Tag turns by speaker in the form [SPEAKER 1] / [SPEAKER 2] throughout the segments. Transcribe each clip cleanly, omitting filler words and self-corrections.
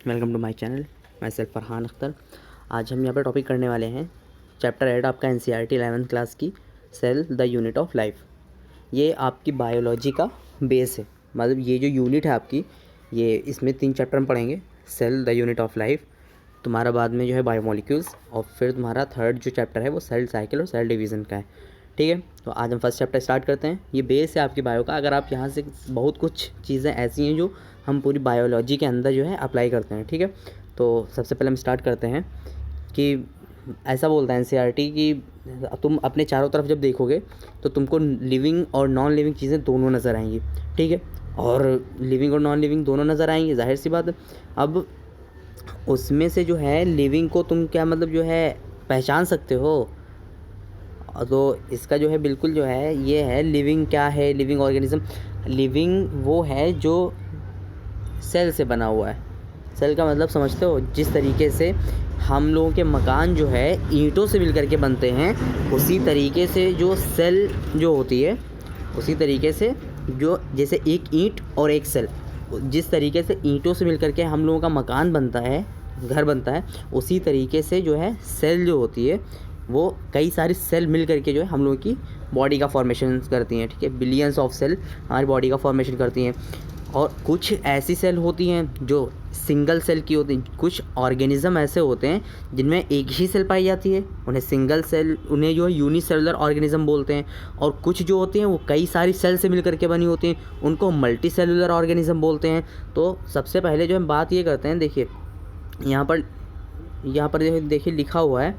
[SPEAKER 1] Welcome to my channel. मैं self Farhan Akhtar. आज हम यहाँ पर टॉपिक करने वाले हैं चैप्टर 8 आपका NCERT 11th क्लास की cell the unit of life. ये आपकी बायोलॉजी का बेस है, मतलब ये जो यूनिट है आपकी, ये इसमें 3 चैप्टर हम पढ़ेंगे। Cell the unit of life, तुम्हारा बाद में जो है बायोमोलिक्यूल्स, और फिर तुम्हारा थर्ड जो चैप्टर है वो सेल साइकिल और सेल डिवीज़न का है। ठीक है, तो आज हम फर्स्ट चैप्टर स्टार्ट करते हैं। ये बेस है आपकी बायो का। अगर आप यहाँ से बहुत कुछ चीज़ें ऐसी हैं जो हम पूरी बायोलॉजी के अंदर जो है अप्लाई करते हैं। ठीक है, तो सबसे पहले हम स्टार्ट करते हैं कि ऐसा बोलता है NCERT कि तुम अपने चारों तरफ जब देखोगे तो तुमको लिविंग और नॉन लिविंग चीज़ें दोनों नज़र आएंगी। ठीक है, और लिविंग और नॉन लिविंग दोनों नज़र आएंगी, जाहिर सी बात है। अब उसमें से जो है लिविंग को तुम क्या मतलब जो है पहचान सकते हो, तो इसका जो है बिल्कुल जो है ये है लिविंग। क्या है लिविंग ऑर्गेनिज्म? लिविंग वो है जो सेल से बना हुआ है। सेल का मतलब समझते हो, जिस तरीके से हम लोगों के मकान जो है ईंटों से मिलकर के बनते हैं, उसी तरीके से जो सेल जो होती है, उसी तरीके से जो जैसे एक ईंट और एक सेल, जिस तरीके से ईंटों से मिलकर के हम लोगों का मकान बनता है, घर बनता है, उसी तरीके से जो है सेल जो होती है वो कई सारी सेल मिल करके जो है हम लोगों की बॉडी का फॉर्मेशन करती हैं। ठीक है, बिलियंस ऑफ सेल हमारी बॉडी का फॉर्मेशन करती हैं। और कुछ ऐसी सेल होती हैं जो सिंगल सेल की होती हैं। कुछ ऑर्गेनिज्म ऐसे होते हैं जिनमें एक ही सेल पाई जाती है, उन्हें सिंगल सेल, उन्हें जो है यूनिसेलुलर ऑर्गेनिज्म बोलते हैं। और कुछ जो होते हैं वो कई सारी सेल से मिल करके बनी होती हैं, उनको मल्टी सेलुलर ऑर्गेनिज्म बोलते हैं। तो सबसे पहले जो हम बात ये करते हैं, देखिए यहाँ पर देखिए लिखा हुआ है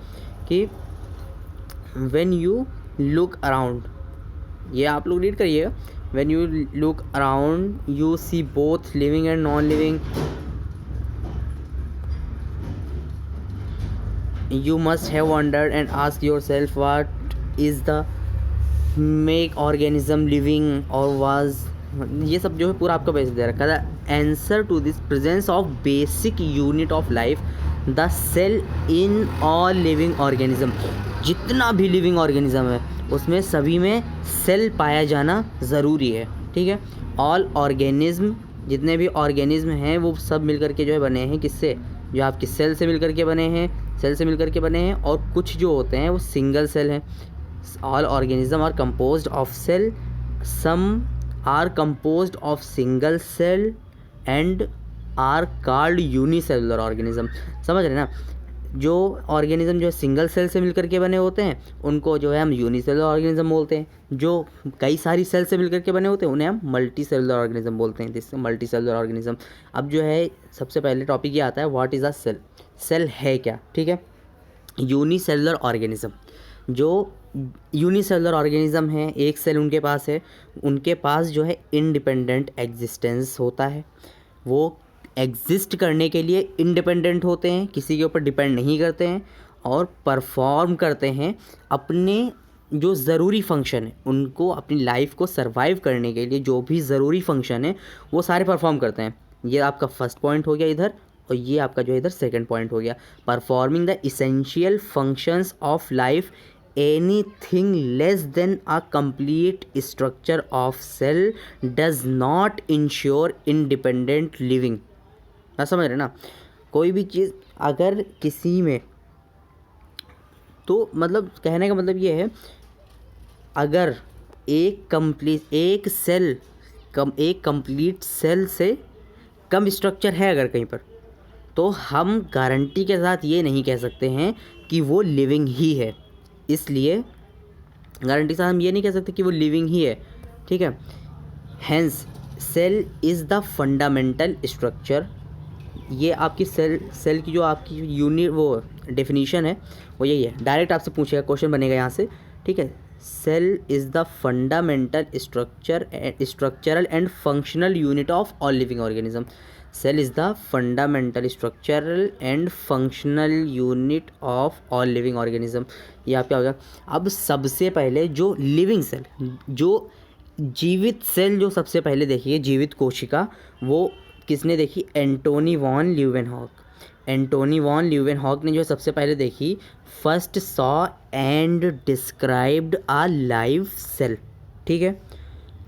[SPEAKER 1] कि when you look around, ये आप लोग रीड करिएगा। when you look around you see both living and non-living, you must have wondered and asked yourself what is the make organism living or was, ये सब जो है पूरा आपका बेसिक दे रखा है। Answer to this presence of basic unit of life the cell in all living organism. जितना भी लिविंग ऑर्गेनिज्म है उसमें सभी में सेल पाया जाना ज़रूरी है। ठीक है, ऑल ऑर्गेनिज्म, जितने भी ऑर्गेनिज्म हैं वो सब मिलकर के जो है बने हैं, किससे? जो आपके सेल से मिलकर के बने हैं, सेल से मिलकर के बने हैं। और कुछ जो होते हैं वो सिंगल सेल हैं। All organism are composed of cell, some are composed of single cell and are called unicellular organism. समझ रहे ना? जो ऑर्गेनिज्म जो है सिंगल सेल से मिलकर के बने होते हैं उनको जो है हम यूनिसेलुलर ऑर्गेनिज्म बोलते हैं। जो कई सारी सेल से मिलकर के बने होते हैं उन्हें हम मल्टी सेलुलर ऑर्गेनिज्म बोलते हैं। This multi cellular organism. अब जो है सबसे पहले टॉपिक ये आता है, what is a cell? Cell है क्या? ठीक है, यूनिसेलुलर ऑर्गेनिज्म, जो यूनिसेलुलर ऑर्गेनिज्म है, एक सेल उनके पास है, उनके पास जो है इंडिपेंडेंट एग्जिस्टेंस होता है। वो एग्जिस्ट करने के लिए इंडिपेंडेंट होते हैं, किसी के ऊपर डिपेंड नहीं करते हैं, और परफॉर्म करते हैं अपने जो ज़रूरी फंक्शन है, उनको अपनी लाइफ को सरवाइव करने के लिए जो भी ज़रूरी फंक्शन है वो सारे परफॉर्म करते हैं। ये आपका फर्स्ट पॉइंट हो गया इधर, और ये आपका जो है इधर सेकंड पॉइंट हो गया। Performing the essential functions of life, anything less than a complete structure of cell does not ensure independent living। ना समझ रहे ना? कोई भी चीज़ अगर किसी में, तो मतलब कहने का मतलब ये है, अगर एक कंप्लीट सेल से कम स्ट्रक्चर है अगर कहीं पर, तो हम गारंटी के साथ ये नहीं कह सकते हैं कि वो लिविंग ही है। इसलिए गारंटी से हम ये नहीं कह सकते कि वो लिविंग ही है। ठीक है, hence cell is the fundamental structure. ये आपकी सेल की जो आपकी यूनिट वो डेफिनीशन है वो यही है। डायरेक्ट आपसे पूछेगा, क्वेश्चन बनेगा यहाँ से। ठीक है, cell is the fundamental structural and functional unit of all living organism. Cell is the fundamental structural and functional unit of all living organism. ये आपका हो गया। अब सबसे पहले जो लिविंग सेल, जो जीवित सेल जो सबसे पहले देखिए, जीवित कोशिका, वो किसने देखी? Antonie von Leeuwenhoek. Antonie von Leeuwenhoek ने जो सबसे पहले देखी, first saw and described a live cell. ठीक है,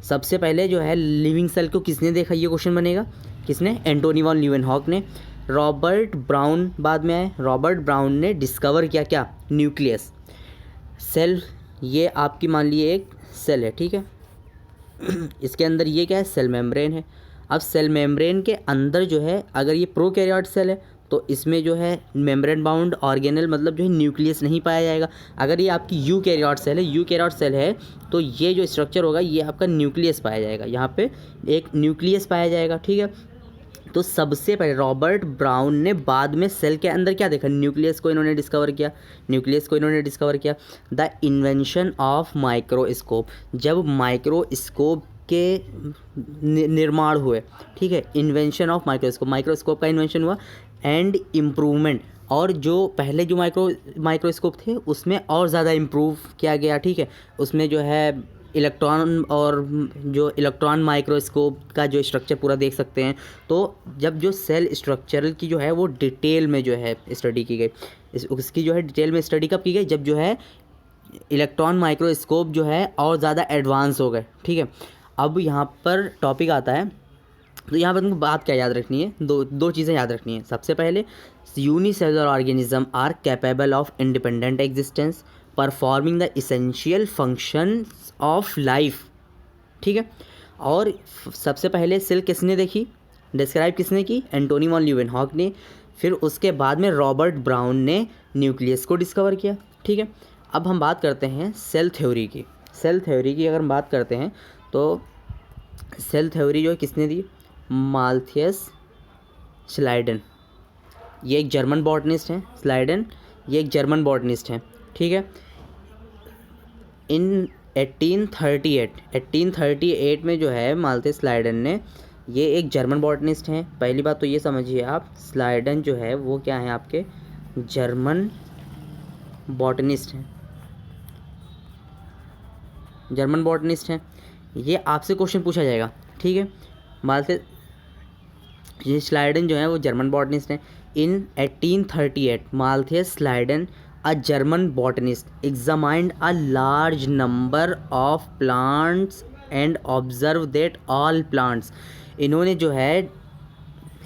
[SPEAKER 1] सबसे पहले जो है लिविंग सेल को किसने देखा, ये क्वेश्चन बनेगा। किसने? एंटोनी वॉन ल्यूवेनहॉक ने। रॉबर्ट ब्राउन बाद में आए। रॉबर्ट ब्राउन ने डिस्कवर किया क्या, न्यूक्लियस। सेल, ये आपकी मान लीजिए एक सेल है, ठीक है। इसके अंदर ये क्या है, सेल मेम्ब्रेन है। अब सेल मेम्ब्रेन के अंदर जो है, अगर ये प्रोकैरियोट सेल है तो इसमें जो है मेम्ब्रेन बाउंड ऑर्गेनल मतलब जो है न्यूक्लियस नहीं पाया जाएगा। अगर ये आपकी यूकैरियोट सेल है, यूकैरियोट सेल है तो ये जो स्ट्रक्चर होगा ये आपका न्यूक्लियस पाया जाएगा, यहाँ पे एक न्यूक्लियस पाया जाएगा, ठीक है। तो सबसे पहले रॉबर्ट ब्राउन ने बाद में सेल के अंदर क्या देखा, न्यूक्लियस को इन्होंने डिस्कवर किया, न्यूक्लियस को इन्होंने डिस्कवर किया। द इन्वेंशन ऑफ माइक्रोस्कोप, जब माइक्रोस्कोप के निर्माण हुए, ठीक है, इन्वेंशन ऑफ माइक्रोस्कोप, माइक्रोस्कोप का इन्वेंशन हुआ। एंड इम्प्रूवमेंट, और जो पहले जो माइक्रोस्कोप थे उसमें और ज़्यादा इम्प्रूव किया गया, ठीक है। उसमें जो है इलेक्ट्रॉन, और जो इलेक्ट्रॉन माइक्रोस्कोप का जो स्ट्रक्चर पूरा देख सकते हैं। तो जब जो सेल स्ट्रक्चरल की जो है वो डिटेल में जो है स्टडी की गई, उसकी जो है डिटेल में स्टडी कब की गई, जब जो है इलेक्ट्रॉन माइक्रोस्कोप जो है और ज़्यादा एडवांस हो गए, ठीक है। अब यहाँ पर टॉपिक आता है, तो यहाँ पर तुमको बात क्या याद रखनी है, दो चीज़ें याद रखनी है। सबसे पहले, unicellular organism are capable of independent existence performing the essential functions of life, ठीक है। और सबसे पहले सेल किसने देखी, डिस्क्राइब किसने की, एंटोनी वॉन ल्यूवेनहॉक ने। फिर उसके बाद में रॉबर्ट ब्राउन ने न्यूक्लियस को डिस्कवर किया, ठीक है। अब हम बात करते हैं सेल थ्योरी की। सेल थ्योरी की अगर हम बात करते हैं तो सेल थ्योरी जो है किसने दी, माल्थियस स्लाइडन, ये एक जर्मन बॉटनिस्ट हैं। स्लाइडन ये एक जर्मन बॉटनिस्ट हैं, ठीक है। इन 1838 में जो है माल्थियस स्लाइडन ने, ये एक जर्मन बॉटनिस्ट हैं। पहली बात तो ये समझिए आप, स्लाइडन जो है वो क्या है, आपके जर्मन बॉटनिस्ट हैं, जर्मन बॉटनिस्ट हैं। ये आपसे क्वेश्चन पूछा जाएगा, ठीक है। माल्थियस, ये स्लाइडन जो है वो जर्मन बॉटनिस्ट हैं। इन 1838 माल्थियस स्लाइडन, a German botanist, examined a large number of plants and observed that all plants, इन्होंने जो है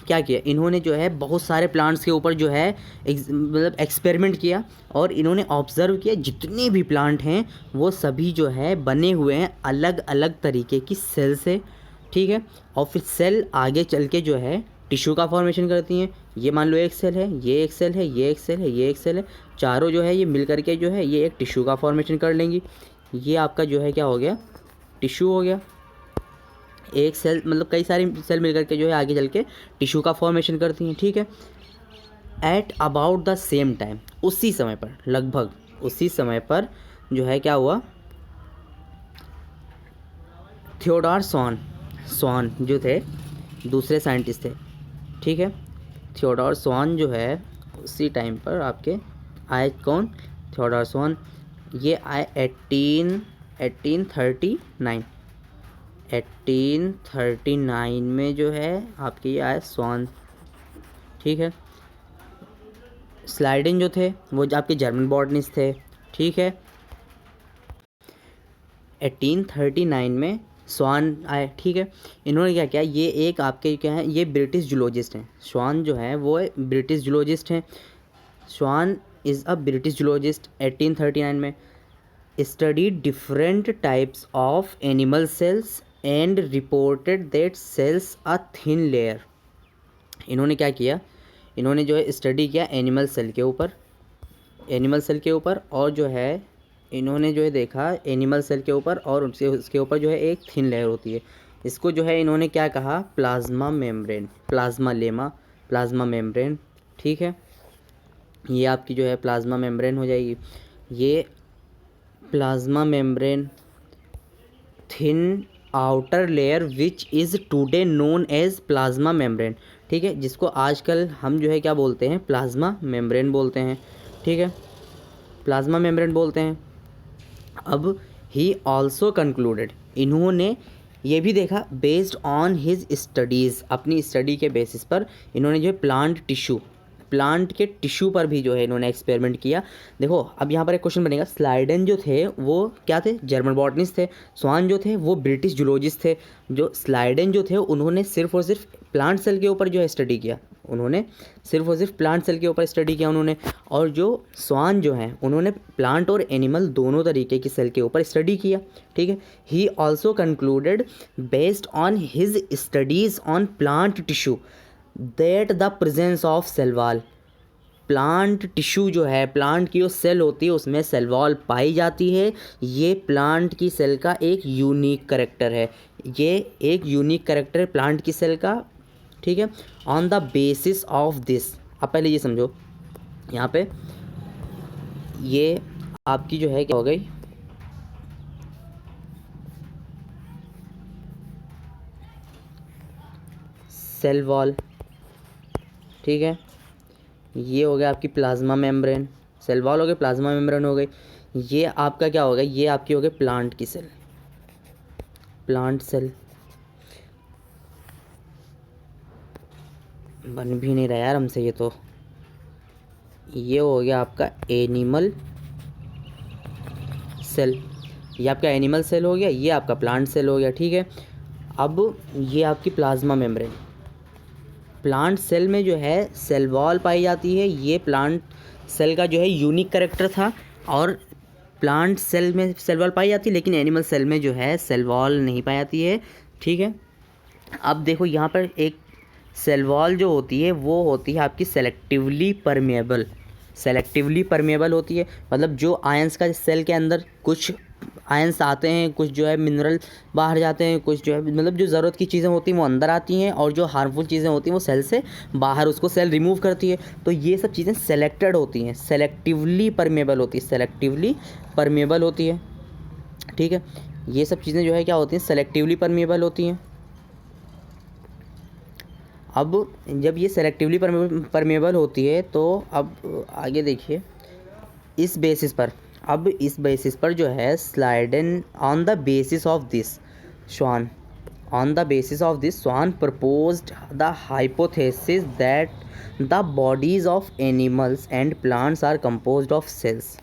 [SPEAKER 1] क्या किया, इन्होंने जो है बहुत सारे प्लांट्स के ऊपर जो है मतलब एक्सपेरिमेंट किया, और इन्होंने ऑब्ज़र्व किया जितने भी प्लांट हैं वो सभी जो है बने हुए हैं अलग अलग तरीके की सेल से, ठीक है। और फिर सेल आगे चल के जो है टिश्यू का फॉर्मेशन करती हैं। ये मान लो एक सेल है, ये एक सेल है, ये एक सेल है, ये एक सेल है, चारों जो है ये मिल करके जो है ये एक टिश्यू का फॉर्मेशन कर लेंगी। ये आपका जो है क्या हो गया, टिश्यू हो गया। एक सेल मतलब कई सारी सेल मिल करके जो है आगे चल के टिश्यू का फॉर्मेशन करती हैं, ठीक है। At about the same time, उसी समय पर, लगभग उसी समय पर जो है क्या हुआ, थियोडोर स्वान जो थे दूसरे साइंटिस्ट थे, ठीक है। थियोडोर स्वान जो है उसी टाइम पर आपके आए, कौन, थियोडोर स्वान। ये आए 1839 में जो है आपके ये आए स्वान, ठीक है। स्लाइडन जो थे वो आपके जर्मन बॉटनिस्ट थे, ठीक है। 1839 में स्वान आए, ठीक है। इन्होंने क्या किया, ये एक आपके क्या है, ये ब्रिटिश जूलॉजिस्ट हैं। स्वान जो है वो ब्रिटिश जूलॉजिस्ट हैं। Schwann is a British zoologist. 1839 में studied different types of animal cells and reported that cells a thin layer. इन्होंने क्या किया, इन्होंने जो है स्टडी किया एनिमल सेल के ऊपर, और जो है इन्होंने जो है देखा एनिमल सेल के ऊपर, और उसके ऊपर जो है एक थिन लेयर होती है। इसको जो है इन्होंने क्या कहा, प्लाज्मा मेम्ब्रेन, ठीक है। ये आपकी जो है प्लाज्मा मेम्ब्रेन हो जाएगी। ये plasma membrane, thin outer layer which is today known as plasma membrane, ठीक है। जिसको आजकल हम जो है क्या बोलते हैं, प्लाज्मा मेम्ब्रेन बोलते हैं, ठीक है, प्लाज्मा मेम्ब्रेन बोलते हैं। अब ही ऑल्सो कंक्लूडेड, इन्होंने ये भी देखा बेस्ड ऑन हिज स्टडीज़, अपनी स्टडी के बेसिस पर इन्होंने जो है प्लांट के टिश्यू पर भी जो है इन्होंने एक्सपेरिमेंट किया। देखो अब यहाँ पर एक क्वेश्चन बनेगा, स्लाइडन जो थे वो क्या थे, जर्मन बॉटनिस्ट थे। स्वान जो थे वो ब्रिटिश जूलॉजिस्ट थे। जो स्लाइडन जो थे उन्होंने सिर्फ और सिर्फ प्लांट सेल के ऊपर जो है स्टडी किया, उन्होंने सिर्फ और सिर्फ प्लांट सेल के ऊपर स्टडी किया उन्होंने। और जो स्वान जो हैं उन्होंने प्लांट और एनिमल दोनों तरीके की सेल के ऊपर स्टडी किया, ठीक है। He also concluded based on his studies on plant tissue that the presence of cell wall, plant tissue जो है, प्लांट की जो सेल होती है उसमें सेल वॉल पाई जाती है। ये प्लांट की सेल का एक यूनिक करेक्टर है, ये एक यूनिक करेक्टर है प्लांट की सेल का, ठीक है। On the basis of this, अब पहले ये समझो, यहाँ पे ये आपकी जो है क्या हो गई, सेल वॉल, ठीक है। ये हो गया आपकी प्लाज्मा मेम्ब्रेन, सेल वॉल हो गई, प्लाज्मा मेम्ब्रेन हो गई। ये आपका क्या होगा, ये आपकी हो गई प्लांट की सेल, प्लांट सेल। बन भी नहीं रहा यार हमसे ये तो। ये हो गया आपका एनिमल सेल, ये आपका एनिमल सेल हो गया, ये आपका प्लांट सेल हो गया, ठीक है। अब ये आपकी प्लाज्मा मेम्ब्रेन, प्लांट सेल में जो है सेल वॉल पाई जाती है, ये प्लांट सेल का जो है यूनिक करेक्टर था। और प्लांट सेल में सेल वॉल पाई जाती है लेकिन एनिमल सेल में जो है सेल वॉल नहीं पाई जाती है, ठीक है। अब देखो यहाँ पर एक सेल वॉल जो होती है वो होती है आपकी सेलेक्टिवली परमेएबल, सेलेक्टिवली परमेएबल होती है। मतलब जो आयंस का सेल के अंदर कुछ आयंस आते हैं, कुछ जो है मिनरल बाहर जाते हैं, कुछ जो है मतलब जो ज़रूरत की चीज़ें होती हैं वो अंदर आती हैं और जो हार्मफुल चीज़ें होती हैं वो सेल से बाहर उसको सेल रिमूव करती है। तो ये सब चीज़ें सेलेक्टेड होती हैं, सेलेक्टिवली परमेएबल होती है, सेलेक्टिवली परमेएबल होती है, ठीक है। ये सब चीज़ें जो है क्या होती हैं, सेलेक्टिवली परमेएबल होती हैं। अब जब ये सेलेक्टिवली परमेएबल होती है तो अब आगे देखिए, इस बेसिस पर, अब इस बेसिस पर जो है Schleiden on the basis of this Schwann, on the basis of this Schwann proposed the hypothesis that the bodies of animals and plants are composed of cells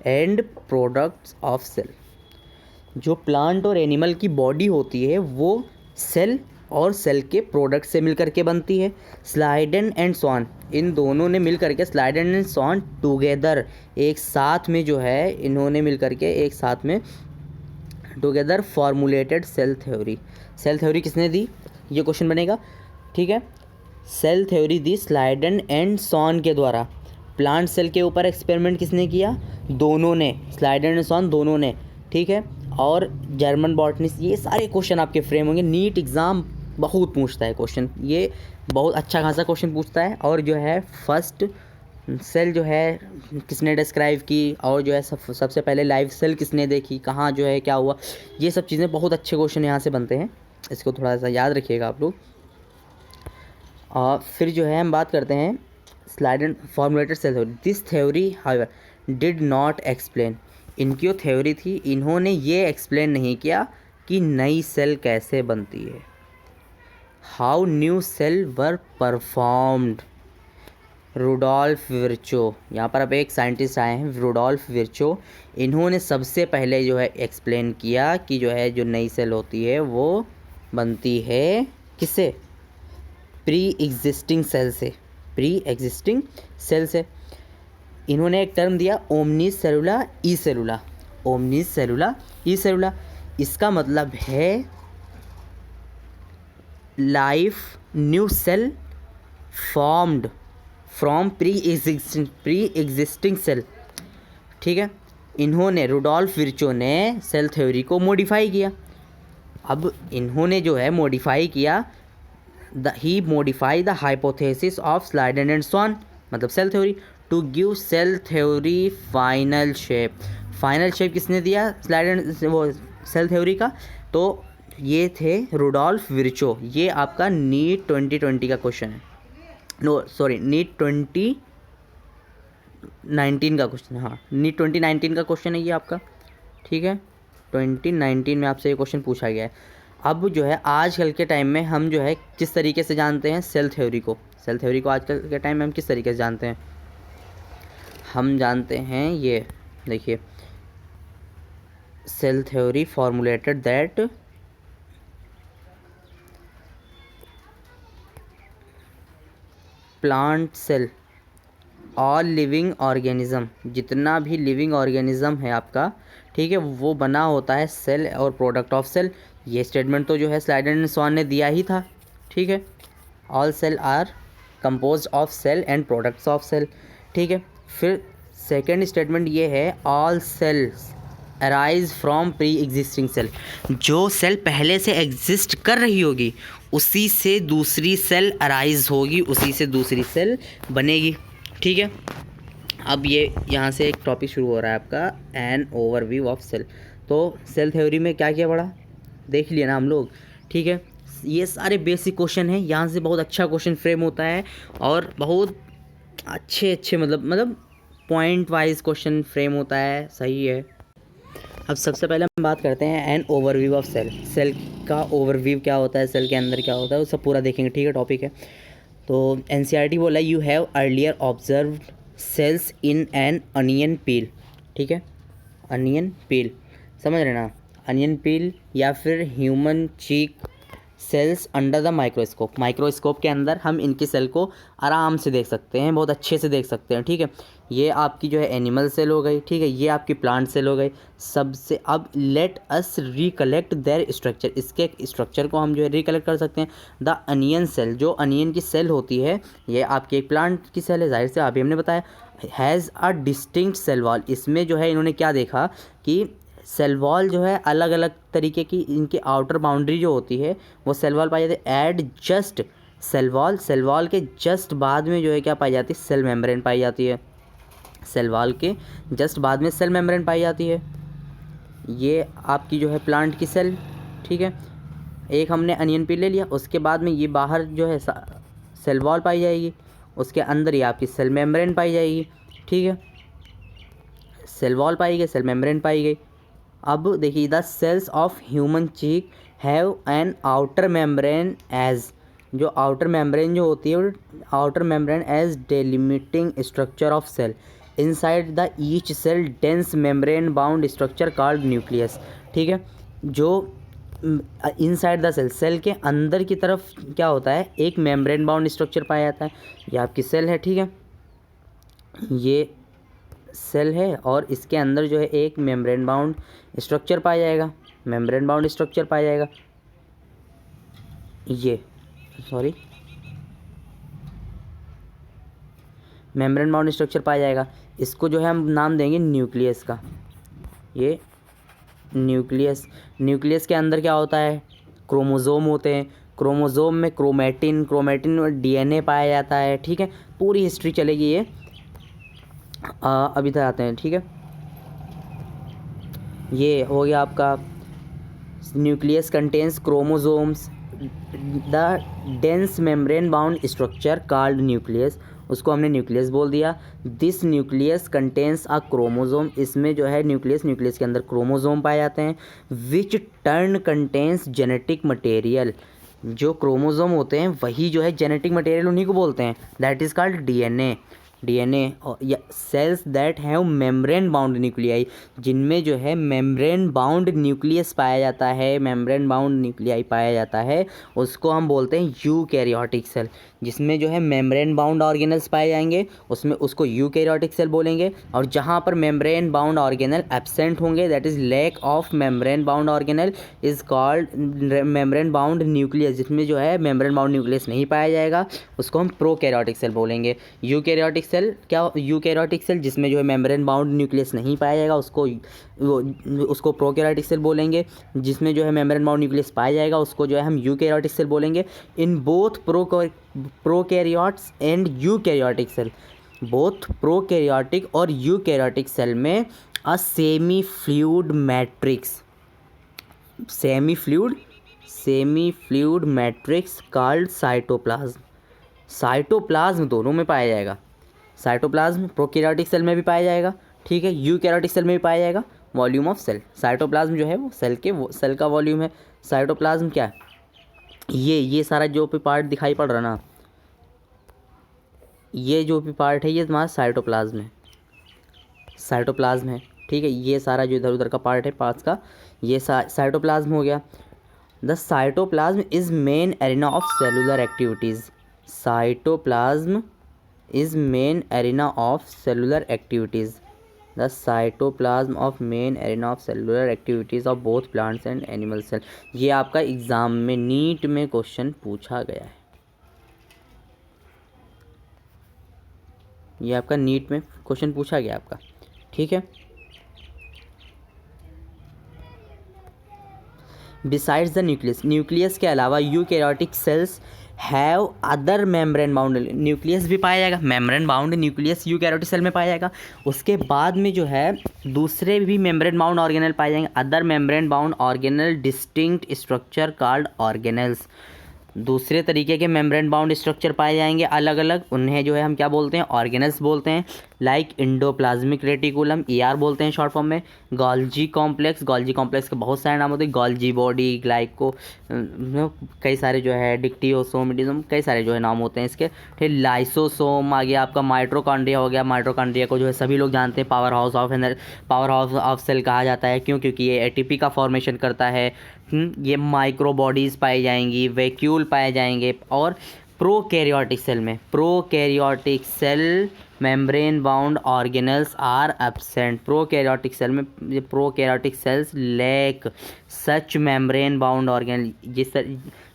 [SPEAKER 1] and products of cell. जो plant और animal की body होती है वो cell और cell के product से मिलकर के बनती है। स्लाइडन एंड स्वान, इन दोनों ने मिल करके, स्लाइडन एंड स्वान टुगेदर, एक साथ में जो है इन्होंने मिल करके एक साथ में together formulated cell theory. Cell theory किसने दी, ये क्वेश्चन बनेगा, ठीक है। सेल थ्योरी दी स्लाइडन एंड स्वान के द्वारा। प्लांट सेल के ऊपर एक्सपेरिमेंट किसने किया, दोनों ने, स्लाइडन एंड स्वान दोनों ने, ठीक है। और जर्मन बॉटनिस्ट, ये सारे क्वेश्चन आपके फ्रेम होंगे। नीट एग्ज़ाम बहुत पूछता है क्वेश्चन, ये बहुत अच्छा खासा क्वेश्चन पूछता है। और जो है फर्स्ट सेल जो है किसने डिस्क्राइब की, और जो है सबसे पहले लाइव सेल किसने देखी, कहाँ जो है क्या हुआ, ये सब चीज़ें बहुत अच्छे क्वेश्चन यहाँ से बनते हैं, इसको थोड़ा सा याद रखिएगा आप लोग। और फिर जो है हम बात करते हैं Schleiden formulated cell theory. This theory however did not explain, इनकी जो थ्योरी थी इन्होंने ये एक्सप्लेन नहीं किया कि नई सेल कैसे बनती है, how new cell were performed. Rudolf Virchow, यहाँ पर अब एक साइंटिस्ट आए हैं रुडोल्फ विर्चो, इन्होंने सबसे पहले जो है एक्सप्लेन किया कि जो है जो नई सेल होती है वो बनती है किससे, प्री एग्जिस्टिंग सेल से, प्री एग्जिस्टिंग सेल से। इन्होंने एक टर्म दिया ओमनिस सेलुला ई सेलुला, ओमनिस सेलुला ई सेलुला, इसका मतलब है life new cell formed from pre existing cell, ठीक है। इन्होंने रुडोल्फ विर्चो ने सेल थ्योरी को मॉडिफाई किया। अब इन्होंने जो है मॉडिफाई किया, he modify the hypothesis of Schleiden and Schwann, मतलब cell theory, to give cell theory final shape. Final shape किसने दिया स्लाइडन वो सेल थ्योरी का, तो ये थे रुडोल्फ विर्चो। ये आपका नीट 2020 का क्वेश्चन है, नो सॉरी नीट 2019 का क्वेश्चन है, हाँ नीट 2019 का क्वेश्चन है ये आपका, ठीक है। 2019 में आपसे ये क्वेश्चन पूछा गया है। अब जो है आजकल के टाइम में हम जो है किस तरीके से जानते हैं सेल थ्योरी को, सेल थ्योरी को आजकल के टाइम में हम किस तरीके से जानते हैं, हम जानते हैं ये देखिए, cell theory formulated that plant cell, all living organism, जितना भी लिविंग ऑर्गेनिज्म है आपका, ठीक है, वो बना होता है सेल और प्रोडक्ट ऑफ सेल। ये स्टेटमेंट तो जो है स्लाइडर एंड स्वान ने दिया ही था, ठीक है। All cell are composed of cell and products of cell, ठीक है। फिर सेकेंड स्टेटमेंट ये है, all cells arise from pre existing cell, जो सेल पहले से एग्जिस्ट कर रही होगी उसी से दूसरी सेल अराइज होगी, उसी से दूसरी सेल बनेगी, ठीक है। अब ये यहाँ से एक टॉपिक शुरू हो रहा है आपका, एन ओवरव्यू ऑफ सेल। तो सेल थ्योरी में क्या क्या पढ़ा देख लिया ना हम लोग, ठीक है। ये सारे बेसिक क्वेश्चन हैं, यहाँ से बहुत अच्छा क्वेश्चन फ्रेम होता है और बहुत अच्छे मतलब पॉइंट वाइज क्वेश्चन फ्रेम होता है, सही है। अब सबसे पहले हम बात करते हैं an overview of cell. Cell का ओवरव्यू क्या होता है, सेल के अंदर क्या होता है, वो सब पूरा देखेंगे, ठीक है, टॉपिक है। तो एनसीईआरटी बोला, you have earlier observed cells in an onion peel, ठीक है, अनियन पील, समझ रहे ना, अनियन पील या फिर human cheek sales under the microscope. Microscope के अंदर हम इनकी सेल को आराम से देख सकते हैं, बहुत अच्छे से देख सकते हैं, ठीक है। ये आपकी जो है एनिमल सेल हो गई, ठीक है, ये आपकी प्लांट सेल हो गई। सबसे अब let us recollect there structure, इसके स्ट्रक्चर को हम जो है रिकलेक्ट कर सकते हैं। द अनियन सेल, जो अनियन की सेल होती है, ये आपकी एक प्लांट की सेल है, जाहिर से अभी हमने बताया, has a distinct cell wall. इसमें जो है इन्होंने क्या देखा कि सेल वॉल जो है अलग अलग तरीके की, इनकी आउटर बाउंड्री जो होती है वो सेल वॉल पाई जाती है। एड जस्ट सेल वॉल के जस्ट बाद में जो है क्या पाई जाती है, सेल मेम्ब्रेन पाई जाती है। सेल वॉल के जस्ट बाद में सेल मेम्ब्रेन पाई जाती है। ये आपकी जो है प्लांट की सेल, ठीक है, एक हमने अनियन पील ले लिया, उसके बाद में ये बाहर जो है सेल वॉल पाई जाएगी, उसके अंदर ये आपकी सेल मेम्ब्रेन पाई जाएगी, ठीक है। सेल वॉल पाई गई, सेल मेम्ब्रेन पाई गई। अब देखिए, the cells of human cheek have an outer membrane as, जो आउटर मेम्ब्रेन जो होती है, outer membrane as delimiting structure of cell. Inside the each cell dense membrane bound structure called nucleus, ठीक है। जो इनसाइड द सेल, सेल के अंदर की तरफ क्या होता है, एक मेम्ब्रेन बाउंड स्ट्रक्चर पाया जाता है। ये आपकी सेल है, ठीक है, ये सेल है और इसके अंदर जो है एक मेम्ब्रेन बाउंड स्ट्रक्चर पाया जाएगा, मेम्ब्रेन बाउंड स्ट्रक्चर पाया जाएगा। ये सॉरी मेम्ब्रेन बाउंड स्ट्रक्चर पाया जाएगा। इसको जो है हम नाम देंगे न्यूक्लियस का। ये न्यूक्लियस के अंदर क्या होता है, क्रोमोज़ोम होते हैं। क्रोमोज़ोम में क्रोमैटिन में डीएनए पाया जाता है, ठीक है। पूरी हिस्ट्री चलेगी ये, अभी तक आते हैं, ठीक है। ये हो गया आपका nucleus contains chromosomes, the dense membrane bound structure called nucleus, उसको हमने न्यूक्लियस बोल दिया। This nucleus contains a chromosome, इसमें जो है न्यूक्लियस के अंदर क्रोमोसोम पाए जाते हैं। विच टर्न कंटेन्स जेनेटिक मटेरियल, जो क्रोमोसोम होते हैं वही जो है जेनेटिक मटेरियल, उन्हीं को बोलते हैं, दैट इज़ कॉल्ड डीएनए या cells that have membrane bound nuclei, जिनमें जो है मेम्ब्रेन बाउंड न्यूक्लियस पाया जाता है, मेम्ब्रेन बाउंड न्यूक्लियाई पाया जाता है, उसको हम बोलते हैं यूकैरियोटिक सेल। जिसमें जो है मेम्ब्रेन बाउंड ऑर्गेनल्स पाए जाएंगे उसमें उसको यूकैरियोटिक सेल बोलेंगे। और जहाँ पर मेम्ब्रेन बाउंड ऑर्गेनल एब्सेंट होंगे, that is lack of membrane bound organelle, is called membrane bound nucleus. जिसमें जो है मेम्ब्रेन बाउंड न्यूक्लियस नहीं पाया जाएगा उसको हम प्रोकैरियोटिक सेल बोलेंगे। यूकैरियोटिक सेल क्या, यूकैरियोटिक सेल जिसमें जो है मेम्ब्रेन बाउंड न्यूक्लियस नहीं पाया जाएगा उसको प्रोकैरियोटिक सेल बोलेंगे। जिसमें जो है मेम्ब्रेन बाउंड न्यूक्लियस पाया जाएगा उसको जो है हम यूकैरियोटिक सेल बोलेंगे। In both prokaryotes and eukaryotic cell, both prokaryotic और यूकैरियोटिक सेल में a semi fluid matrix called cytoplasm. Cytoplasm दोनों में पाया जाएगा। साइटोप्लाज्म प्रोकैरियोटिक सेल में भी पाया जाएगा, ठीक है, यूकैरियोटिक सेल में भी पाया जाएगा। वॉल्यूम ऑफ सेल, साइटोप्लाज्म जो है वो सेल का वॉल्यूम है। साइटोप्लाज्म क्या है, ये सारा जो भी पार्ट दिखाई पड़ रहा ना, ये जो भी पार्ट है ये तुम्हारा साइटोप्लाज्म है, ठीक है। ये सारा जो इधर उधर का पार्ट है पार्ट्स का, ये साइटोप्लाज्म हो गया। The cytoplasm is main arena of cellular activities. Cytoplasm is main arena of cellular activities. The cytoplasm of main arena of cellular activities of both plants and animal cell. ये आपका exam में NEET में question पूछा गया है, ये आपका NEET में क्वेश्चन पूछा गया आपका, ठीक है। बिसाइड्स द न्यूक्लियस, न्यूक्लियस के अलावा eukaryotic cells have other membrane bound, nucleus भी पाया जाएगा, membrane bound nucleus eukaryotic cell में पाया जाएगा। उसके बाद में जो है दूसरे भी मेम्ब्रेन बाउंड ऑर्गेनल पाए जाएंगे, other membrane bound organelle distinct structure called organelles. दूसरे तरीके के मेम्ब्रेन बाउंड स्ट्रक्चर पाए जाएंगे अलग अलग, उन्हें जो है हम क्या बोलते हैं, ऑर्गेनल्स बोलते हैं। लाइक इंडोप्लाज्मिक रेटिकुलम, ER बोलते हैं शॉर्ट फॉर्म में। गोल्जी कॉम्प्लेक्स, गोल्जी कॉम्प्लेक्स के बहुत सारे नाम होते हैं, गोल्जी बॉडी, ग्लाइको, कई सारे जो है डिक्टियोसोम, कई सारे जो है नाम होते हैं इसके। फिर लाइसोसोम आ गया आपका, माइट्रोकॉन्ड्रिया हो गया, माइट्रोकॉन्ड्रिया को जो है सभी लोग जानते हैं पावर हाउस ऑफ सेल कहा जाता है, क्यों, क्योंकि ये ATP का फॉर्मेशन करता है। ये माइक्रो बॉडीज़ पाई जाएंगी, वैक्यूल पाए जाएंगे। और प्रोकैरियोटिक सेल में, prokaryotic cell membrane bound organelles are absent. Prokaryotic cell में, ये prokaryotic cells lack such membrane bound organelle. जिस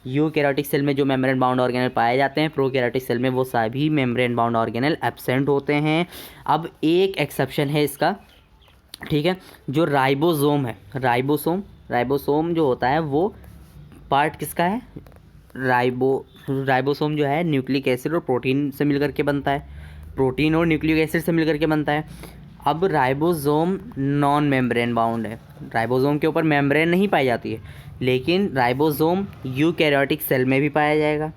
[SPEAKER 1] यूकैरियोटिक सेल में जो मेम्ब्रेन बाउंड ऑर्गेनल पाए जाते हैं, प्रोकैरियोटिक सेल में वो सभी मेम्ब्रेन बाउंड ऑर्गेनल एब्सेंट होते हैं। अब एक एक्सेप्शन है इसका, ठीक है, जो राइबोसोम है, राइबोसोम जो होता है वो पार्ट किसका है, राइबोसोम जो है न्यूक्लिक एसिड और प्रोटीन से मिलकर के बनता है, प्रोटीन और न्यूक्लिक एसिड से मिलकर के बनता है। अब राइबोसोम नॉन मेम्ब्रेन बाउंड है, राइबोसोम के ऊपर मेम्ब्रेन नहीं पाई जाती है, लेकिन राइबोसोम यूकैरियोटिक सेल में भी पाया जाएगा,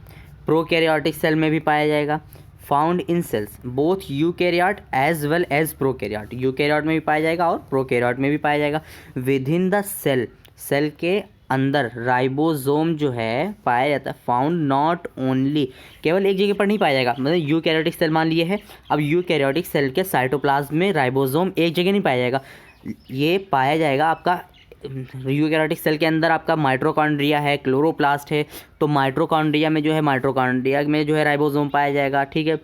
[SPEAKER 1] प्रोकैरियोटिक सेल में भी पाया जाएगा। Found in cells both eukaryote as well as prokaryote, eukaryote में भी पाया जाएगा और प्रोकैरियोट में भी पाया जाएगा। Within the cell, cell के अंदर राइबोसोम जो है पाया जाता है। फाउंड नॉट ओनली, केवल एक जगह पर नहीं पाया जाएगा, मतलब यूकैरियोटिक सेल मान लिए है, अब यूकैरियोटिक सेल के साइटोप्लाज्म में राइबोसोम एक जगह नहीं पाया जाएगा, ये पाया जाएगा आपका यूकैरियोटिक सेल के अंदर। आपका माइटोकॉन्ड्रिया है, क्लोरोप्लास्ट है, तो माइटोकॉन्ड्रिया में जो है राइबोसोम पाया जाएगा, ठीक है।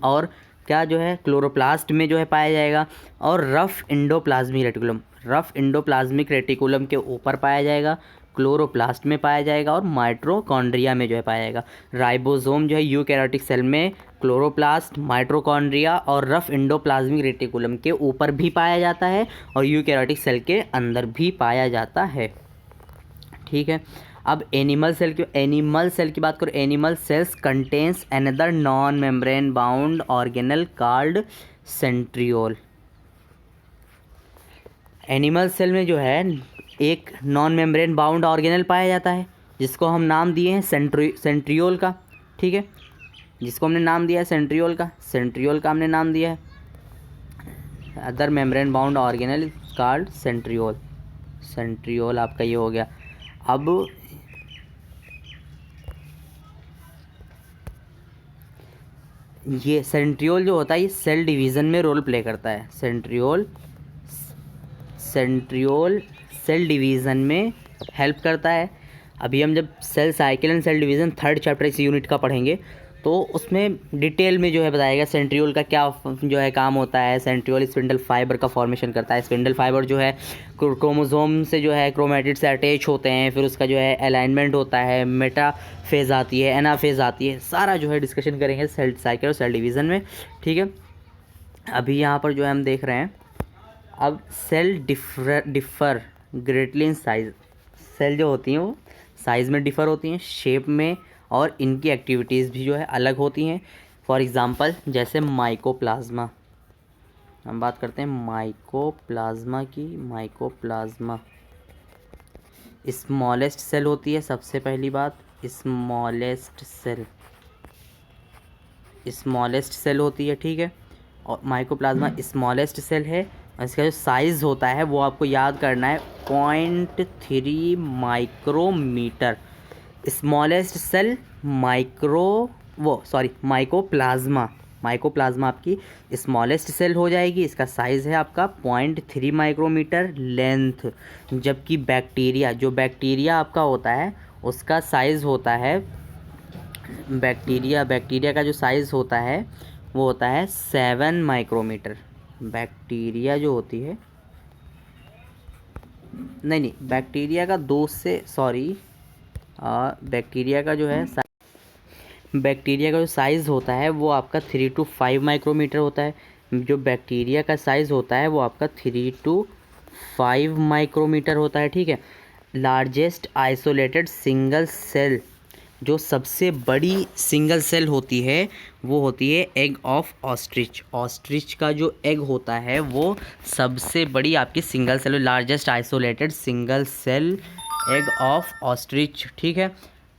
[SPEAKER 1] और क्या जो है क्लोरोप्लास्ट में जो है पाया जाएगा, और रफ इंडोप्लाज्मिक रेटिकुलम के ऊपर पाया जाएगा, क्लोरोप्लास्ट में पाया जाएगा, और माइटोकॉन्ड्रिया में जो है पाया जाएगा। राइबोसोम जो है यूकैरियोटिक सेल में क्लोरोप्लास्ट, माइटोकॉन्ड्रिया और रफ इंडोप्लाज्मिक रेटिकुलम के ऊपर भी पाया जाता है, और यूकैरियोटिक सेल के अंदर भी पाया जाता है, ठीक है। अब एनिमल सेल की बात करो, animal cells contains another non membrane bound organelle called centriole. Animal cell में जो है एक नॉन मेम्ब्रेन बाउंड ऑर्गेनल पाया जाता है, जिसको हम नाम दिए हैं सेंट्रियोल का, ठीक है, जिसको हमने नाम दिया है सेंट्रियोल का हमने नाम दिया है। Other membrane bound organelle called centriole आपका ये हो गया। अब ये सेंट्रियोल जो होता है ये सेल डिवीज़न में रोल प्ले करता है, सेंट्रियोल सेल डिवीज़न में हेल्प करता है। अभी हम जब cell cycle and cell division 3rd chapter इस यूनिट का पढ़ेंगे, तो उसमें डिटेल में जो है बताएगा सेंट्रियोल का क्या जो है काम होता है। सेंट्रियोल स्पिंडल फाइबर का फॉर्मेशन करता है, स्पिंडल फाइबर जो है क्रोमोसोम से जो है क्रोमेटिड से अटैच होते हैं, फिर उसका जो है अलाइनमेंट होता है, मेटा फेज़ आती है, एनाफेज़ आती है, सारा जो है डिस्कशन करेंगे सेल साइकिल और सेल डिवीज़न में, ठीक है। अभी यहाँ पर जो है हम देख रहे हैं, अब cell differ greatly in size. Cell जो होती हैं वो साइज़ में डिफ़र होती हैं, शेप में, और इनकी एक्टिविटीज़ भी जो है अलग होती हैं। फॉर एग्ज़ाम्पल जैसे माइकोप्लाज्मा, हम बात करते हैं माइकोप्लाज्मा की। माइकोप्लाज्मा स्मॉलेस्ट सेल होती है, सबसे पहली बात स्मॉलेस्ट सेल होती है, ठीक है। और माइकोप्लाज्मा स्मॉलेस्ट सेल है, इसका जो साइज़ होता है वो आपको याद करना है 0.3 माइक्रोमीटर। स्मॉलेस्ट सेल माइकोप्लाज्मा आपकी स्मॉलेस्ट सेल हो जाएगी, इसका साइज़ है आपका 0.3 माइक्रोमीटर लेंथ। जबकि बैक्टीरिया आपका होता है उसका साइज़ होता है बैक्टीरिया का जो साइज़ होता है वो होता है 7 माइक्रोमीटर। बैक्टीरिया जो होती है, नहीं, बैक्टीरिया का बैक्टीरिया का जो साइज़ होता है वो आपका 3 to 5 माइक्रोमीटर होता है। जो बैक्टीरिया का साइज़ होता है वो आपका 3 to 5 माइक्रोमीटर होता है, ठीक है। लार्जेस्ट आइसोलेटेड सिंगल सेल, जो सबसे बड़ी सिंगल सेल होती है वो होती है एग ऑफ ऑस्ट्रिच। ऑस्ट्रिच का जो एग होता है वो सबसे बड़ी आपकी single cell, largest isolated single cell egg of ostrich, ठीक है।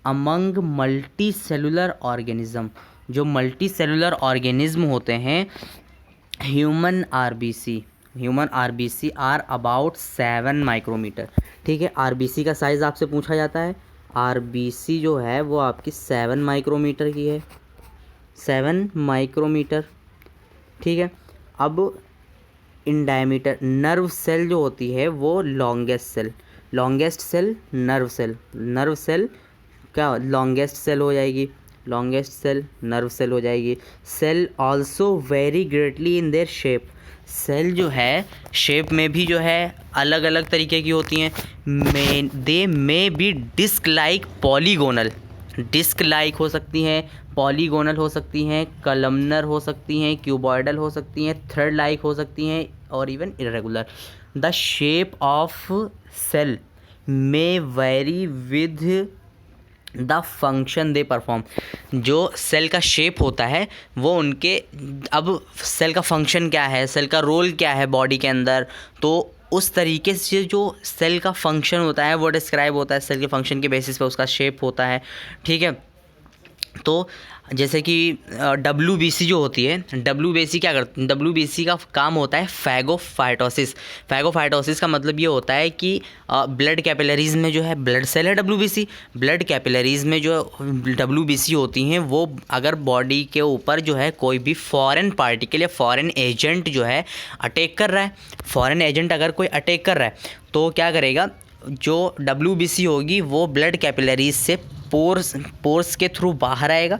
[SPEAKER 1] अमंग मल्टी सेलुलर ऑर्गेनिज्म, जो मल्टी सेलुलर ऑर्गेनिज्म होते हैं, human RBC are about 7 micrometer, ठीक है। आरबीसी का साइज़ आपसे पूछा जाता है, आरबीसी जो है वो आपकी 7 माइक्रोमीटर की है, 7 माइक्रोमीटर, ठीक है। अब इन डायमीटर नर्व सेल जो होती है वो लॉन्गेस्ट सेल नर्व सेल क्या लॉन्गेस्ट सेल हो जाएगी, लॉन्गेस्ट सेल नर्व सेल हो जाएगी। Cell also very greatly in their shape, cell जो है शेप में भी जो है अलग अलग तरीके की होती हैं। They may be disc like polygonal, disc like हो सकती हैं, पॉलीगोनल हो सकती हैं, कलमनर हो सकती हैं, क्यूबॉइडल हो सकती हैं, थ्रेड लाइक हो सकती हैं, और even irregular. The shape of cell may vary with the function they perform, जो सेल का शेप होता है वो उनके, अब सेल का फंक्शन क्या है, सेल का रोल क्या है बॉडी के अंदर, तो उस तरीके से जो सेल का फंक्शन होता है वो डिस्क्राइब होता है, सेल के फंक्शन के बेसिस पे उसका शेप होता है, ठीक है। तो जैसे कि WBC जो होती है, WBC क्या करती है, WBC का काम होता है फैगोफाइटोसिस। फैगोफाइटोसिस का मतलब ये होता है कि ब्लड कैपिलरीज़ में जो है ब्लड सेल है WBC, ब्लड कैपिलरीज़ में जो WBC होती हैं वो अगर बॉडी के ऊपर जो है कोई भी फॉरेन पार्टिकल या फॉरेन एजेंट जो है अटैक कर रहा है, फॉरेन एजेंट अगर कोई अटैक कर रहा है तो क्या करेगा, जो WBC होगी वो ब्लड कैपिलरीज से पोर्स के थ्रू बाहर आएगा।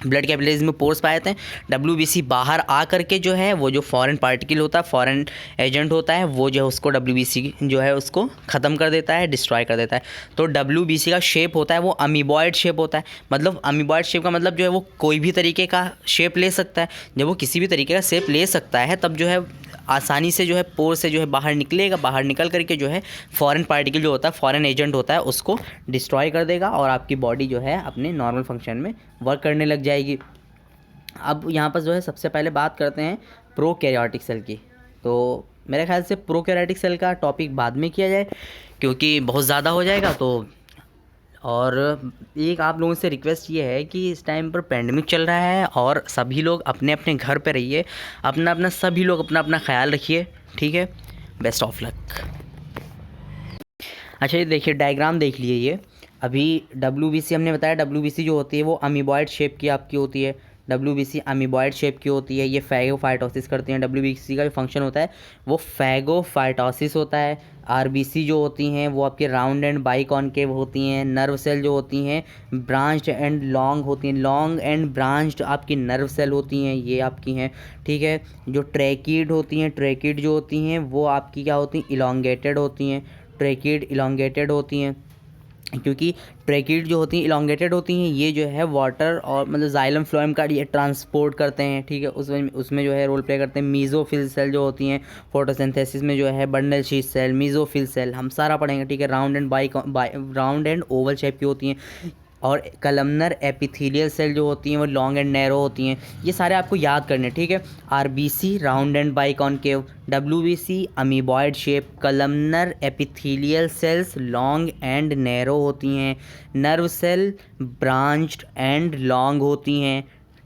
[SPEAKER 1] ब्लड कैपिलरीज में पोर्स पाए जाते हैं, WBC बाहर आ करके जो है वो जो फॉरेन पार्टिकल होता है, फॉरेन एजेंट होता है, वो जो है उसको WBC जो है उसको ख़त्म कर देता है, डिस्ट्रॉय कर देता है। तो WBC का शेप होता है वो अमीबॉइड शेप होता है, मतलब अमीबॉइड शेप का मतलब जो है वो कोई भी तरीके का शेप ले सकता है। जब वो किसी भी तरीके का शेप ले सकता है तब जो है आसानी से जो है पोर से जो है बाहर निकलेगा, बाहर निकल करके जो है फॉरेन पार्टिकल जो होता है, फॉरेन एजेंट होता है, उसको डिस्ट्रॉय कर देगा और आपकी बॉडी जो है अपने नॉर्मल फंक्शन में वर्क करने लग जाएगी। अब यहाँ पर जो है सबसे पहले बात करते हैं प्रोकैरियोटिक सेल की। तो मेरे ख्याल से प्रोकैरियोटिक सेल का टॉपिक बाद में किया जाए क्योंकि बहुत ज़्यादा हो जाएगा। तो और एक आप लोगों से रिक्वेस्ट ये है कि इस टाइम पर पेंडेमिक चल रहा है और सभी लोग अपने अपने घर पे रहिए, सभी लोग अपना अपना ख्याल रखिए, ठीक है। Best of luck. अच्छा ये देखिए डायग्राम देख लीजिए, ये अभी WBC हमने बताया, WBC जो होती है वो अमीबॉइड शेप की आपकी होती है, WBC अमीबॉइड शेप की होती है, ये फैगोफाइटोसिस करती हैं। WBC का जो फंक्शन होता है वो फैगोफाइटोसिस होता है। RBC जो होती हैं वो आपके राउंड एंड बाइकॉनकेव होती हैं। नर्व सेल जो होती हैं ब्रांच्ड एंड लॉन्ग होती हैं, लॉन्ग एंड ब्रांच्ड आपकी नर्व सेल होती हैं, ये आपकी हैं, ठीक है। जो ट्रैकीड होती हैं, ट्रैकीड जो होती हैं वो आपकी क्या होती हैं, इलॉन्गेटेड होती हैं, ट्रैकीड इलॉन्गेटेड होती हैं, क्योंकि ट्रैकीड जो होती हैं इलॉन्गेटेड होती हैं, ये जो है वाटर और मतलब जाइलम फ्लोएम का ये ट्रांसपोर्ट करते हैं, ठीक है। उसमें जो है रोल प्ले करते हैं। मीज़ोफिल सेल जो होती हैं फोटोसिंथेसिस में जो है bundle sheath cell, mesophyll cell हम सारा पढ़ेंगे, ठीक है। राउंड एंड ओवल शेप की होती हैं। और कलमनर एपिथेलियल सेल जो होती हैं वो लॉन्ग एंड नैरो होती हैं। ये सारे आपको याद करने, ठीक है। RBC round and biconcave, WBC amoeboid shape, columnar epithelial cells long and narrow होती हैं, nerve cell branched and long होती हैं,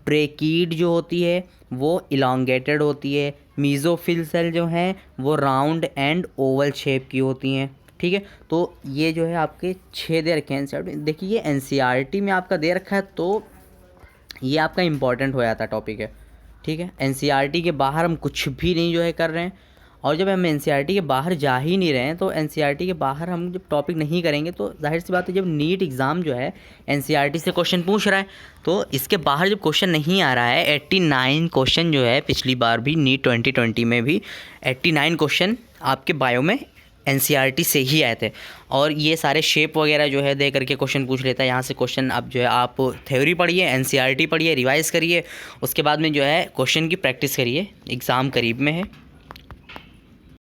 [SPEAKER 1] ट्रैकीड जो होती है वो इलॉन्गेटेड होती है, मीज़ोफिल सेल जो हैं वो राउंड एंड ओवल शेप की होती हैं, ठीक है। तो ये जो है आपके 6 दे रखे हैं NCERT में। देखिए ये NCERT में आपका दे रखा है तो ये आपका इम्पॉर्टेंट हो जाता टॉपिक है, ठीक है। NCERT के बाहर हम कुछ भी नहीं जो है कर रहे हैं। और जब हम एनसीईआरटी के बाहर जा ही नहीं रहे हैं, तो एनसीईआरटी के बाहर हम जब टॉपिक नहीं करेंगे तो जाहिर सी बात है, जब नीट एग्ज़ाम जो है एनसीईआरटी से क्वेश्चन पूछ रहा है, तो इसके बाहर जब क्वेश्चन नहीं आ रहा है, 89 क्वेश्चन जो है, पिछली बार भी नीट 2020 में भी 89 क्वेश्चन आपके बायो में एनसीईआरटी से ही आए थे। और ये सारे शेप वगैरह जो है दे करके क्वेश्चन पूछ लेता है। यहाँ से क्वेश्चन अब जो है आप थ्योरी पढ़िए, एनसीईआरटी पढ़िए, रिवाइज़ करिए, उसके बाद में जो है क्वेश्चन की प्रैक्टिस करिए, एग्ज़ाम करीब में है।